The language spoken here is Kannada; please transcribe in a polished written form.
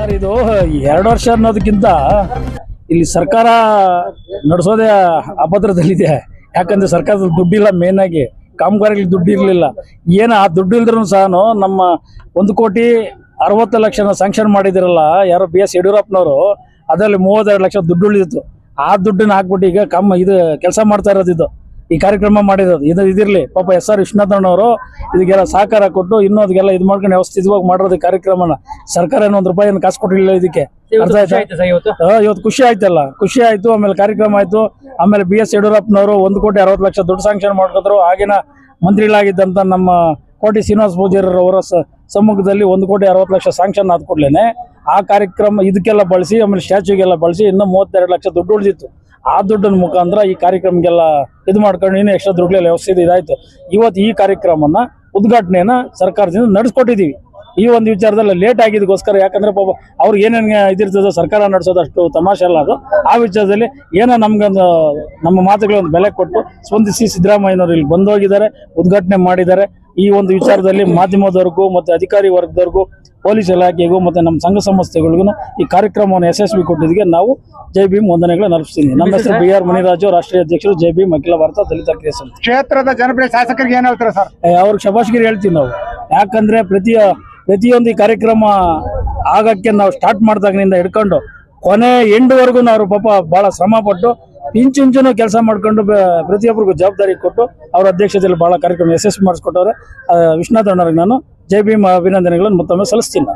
ಸರ್ ಇದು 2 ವರ್ಷ ಅನ್ನೋದಕ್ಕಿಂತ ಇಲ್ಲಿ ಸರ್ಕಾರ ನಡೆಸೋದೇ ಅಭದ್ರದಲ್ಲಿದೆ. ಯಾಕಂದ್ರೆ ಸರ್ಕಾರದ ದುಡ್ಡಿಲ್ಲ, ಮೇನ್ ಆಗಿ ಕಾಮಗಾರಿಗಳಿಗೆ ದುಡ್ಡು ಇರಲಿಲ್ಲ. ಏನು ಆ ದುಡ್ಡು ಇಲ್ದ್ರೂ ಸಹ ನಮ್ಮ 1,60,00,000 ಸ್ಯಾಂಕ್ಷನ್ ಮಾಡಿದಿರಲ್ಲ ಯಾರೋ BS ಯಡಿಯೂರಪ್ಪನವರು, ಅದರಲ್ಲಿ 32 ಲಕ್ಷ ದುಡ್ಡು ಉಳಿದಿತ್ತು. ಆ ದುಡ್ಡನ್ನ ಹಾಕ್ಬಿಟ್ಟು ಈಗ ಇದು ಕೆಲಸ ಮಾಡ್ತಾ ಇರೋದು, ಈ ಕಾರ್ಯಕ್ರಮ ಮಾಡಿರೋದು ಇದಿರಲಿ. ಪಾಪ SR ವಿಶ್ವನಾಥಣ್ಣವರು ಇದಕ್ಕೆಲ್ಲ ಸಹಕಾರ ಕೊಟ್ಟು ಇನ್ನೂ ಅದಕ್ಕೆಲ್ಲ ಇದು ಮಾಡ್ಕೊಂಡು ವ್ಯವಸ್ಥಿತವಾಗಿ ಮಾಡಿರೋದು ಕಾರ್ಯಕ್ರಮನ. ಸರ್ಕಾರ ಏನೋ ₹1 ಕಾಸು ಕೊಟ್ಟಿಲ್ಲ ಇದಕ್ಕೆ. ಅರ್ಥ ಆಯ್ತಾ? ಇವತ್ತು ಖುಷಿ ಆಯ್ತಲ್ಲ, ಖುಷಿ ಆಯ್ತು. ಆಮೇಲೆ ಕಾರ್ಯಕ್ರಮ ಆಯ್ತು. ಆಮೇಲೆ BS ಯಡಿಯೂರಪ್ಪನವರು 1,60,00,000 ದುಡ್ಡು ಸ್ಯಾಂಕ್ಷನ್ ಮಾಡ್ಕೊದ್ರು. ಆಗಿನ ಮಂತ್ರಿಗಳಾಗಿದ್ದಂತ ನಮ್ಮ ಕೋಟಿ ಶ್ರೀನಿವಾಸ ಪೂಜಾರಿ ಅವರ ಸಮ್ಮುಖದಲ್ಲಿ 1,60,00,000 ಸ್ಯಾಂಕ್ಷನ್ ಆದ ಕೂಡಲೇ ಆ ಕಾರ್ಯಕ್ರಮ ಇದಕ್ಕೆಲ್ಲ ಬಳಸಿ, ಆಮೇಲೆ ಸ್ಟ್ಯಾಚ್ಯೂಗೆಲ್ಲ ಬಳಸಿ ಇನ್ನೂ 32 ಲಕ್ಷ ದುಡ್ಡು ಉಳಿದಿತ್ತು. ಆ ದುಡ್ಡಿನ ಮುಖಾಂತರ ಈ ಕಾರ್ಯಕ್ರಮಕ್ಕೆಲ್ಲ ಇದು ಮಾಡ್ಕೊಂಡು ಇನ್ನೂ ಎಕ್ಸ್ಟ್ರಾ ದುಡ್ಡುಗಳ ವ್ಯವಸ್ಥೆ ಇದಾಯ್ತು. ಇವತ್ತು ಈ ಕಾರ್ಯಕ್ರಮನ ಉದ್ಘಾಟನೆಯನ್ನ ಸರ್ಕಾರದಿಂದ ನಡೆಸ್ಕೊಟ್ಟಿದ್ದೀವಿ. ಈ ಒಂದು ವಿಚಾರದಲ್ಲಿ ಲೇಟ್ ಆಗಿದ್ದಕ್ಕೋಸ್ಕರ, ಯಾಕಂದ್ರೆ ಪಾಪ ಅವ್ರಿಗೆ ಏನೇನು ಇದಿರ್ತದೆ ಸರ್ಕಾರ ನಡೆಸೋದು ಅಷ್ಟು ತಮಾಷೆ ಅಲ್ಲ ಅದು. ಆ ವಿಚಾರದಲ್ಲಿ ಏನೋ ನಮ್ಗೊಂದು ನಮ್ಮ ಮಾತುಗಳೊಂದು ಬೆಲೆ ಕೊಟ್ಟು ಸ್ಪಂದಿಸಿ ಸಿದ್ದರಾಮಯ್ಯನವರು ಇಲ್ಲಿ ಬಂದೋಗಿದ್ದಾರೆ, ಉದ್ಘಾಟನೆ ಮಾಡಿದ್ದಾರೆ. ಈ ಒಂದು ವಿಚಾರದಲ್ಲಿ ಮಾಧ್ಯಮದವರೆಗೂ ಮತ್ತು ಅಧಿಕಾರಿ ವರ್ಗದವರೆಗೂ, ಪೊಲೀಸ್ ಇಲಾಖೆಗೂ ಮತ್ತು ನಮ್ಮ ಸಂಘ ಸಂಸ್ಥೆಗಳಿಗೂ ಈ ಕಾರ್ಯಕ್ರಮವನ್ನು ಯಶಸ್ವಿ ಕೊಟ್ಟಿದ್ದಕ್ಕೆ ನಾವು ಜೈ ಭೀಮ್ ವಂದನೆಗಳನ್ನು ಅರ್ಪಿಸ್ತೀನಿ. ನಮ್ಮ ಹೆಸರು BR ಮುನಿರಾಜು, ರಾಷ್ಟ್ರೀಯ ಅಧ್ಯಕ್ಷರು ಜೈ ಭೀಮ್ ಅಖಿಲ ಭಾರತ ದಲಿತ ಕ್ರಿಯಾ ಸಮಿತಿ. ಕ್ಷೇತ್ರದ ಜನಪ್ರಿಯ ಶಾಸಕರಿಗೆ ಏನ್ ಹೇಳ್ತಾರೆ ಸರ್? ಅವ್ರಿಗೆ ಶಬಾಷ್ಗಿರಿ ಹೇಳ್ತೀವಿ ನಾವು. ಯಾಕಂದ್ರೆ ಪ್ರತಿಯೊಂದು ಈ ಕಾರ್ಯಕ್ರಮ ಆಗಕ್ಕೆ ನಾವು ಸ್ಟಾರ್ಟ್ ಮಾಡಿದಾಗಿನಿಂದ ಹಿಡ್ಕೊಂಡು ಕೊನೆ ಎಂಡ್ವರೆಗೂ ಅವರು ಪಾಪ ಬಹಳ ಶ್ರಮ ಪಟ್ಟು ಇಂಚಿಂಚು ಕೆಲಸ ಮಾಡ್ಕೊಂಡು ಪ್ರತಿಯೊಬ್ಬರಿಗೂ ಜವಾಬ್ದಾರಿ ಕೊಟ್ಟು ಅವ್ರ ಅಧ್ಯಕ್ಷತೆಯಲ್ಲಿ ಬಹಳ ಕಾರ್ಯಕ್ರಮ ಯಶಸ್ವಿ ಮಾಡಿಸ್ಕೊಟ್ಟವ್ರೆ. ವಿಶ್ವನಾಥ್ ಅಣ್ಣರಿಗೆ ನಾನು ಜೈ ಭೀಮ್ ಅಭಿನಂದನೆಗಳನ್ನು ಮತ್ತೊಮ್ಮೆ ಸಲ್ಲಿಸ್ತೀನಿ.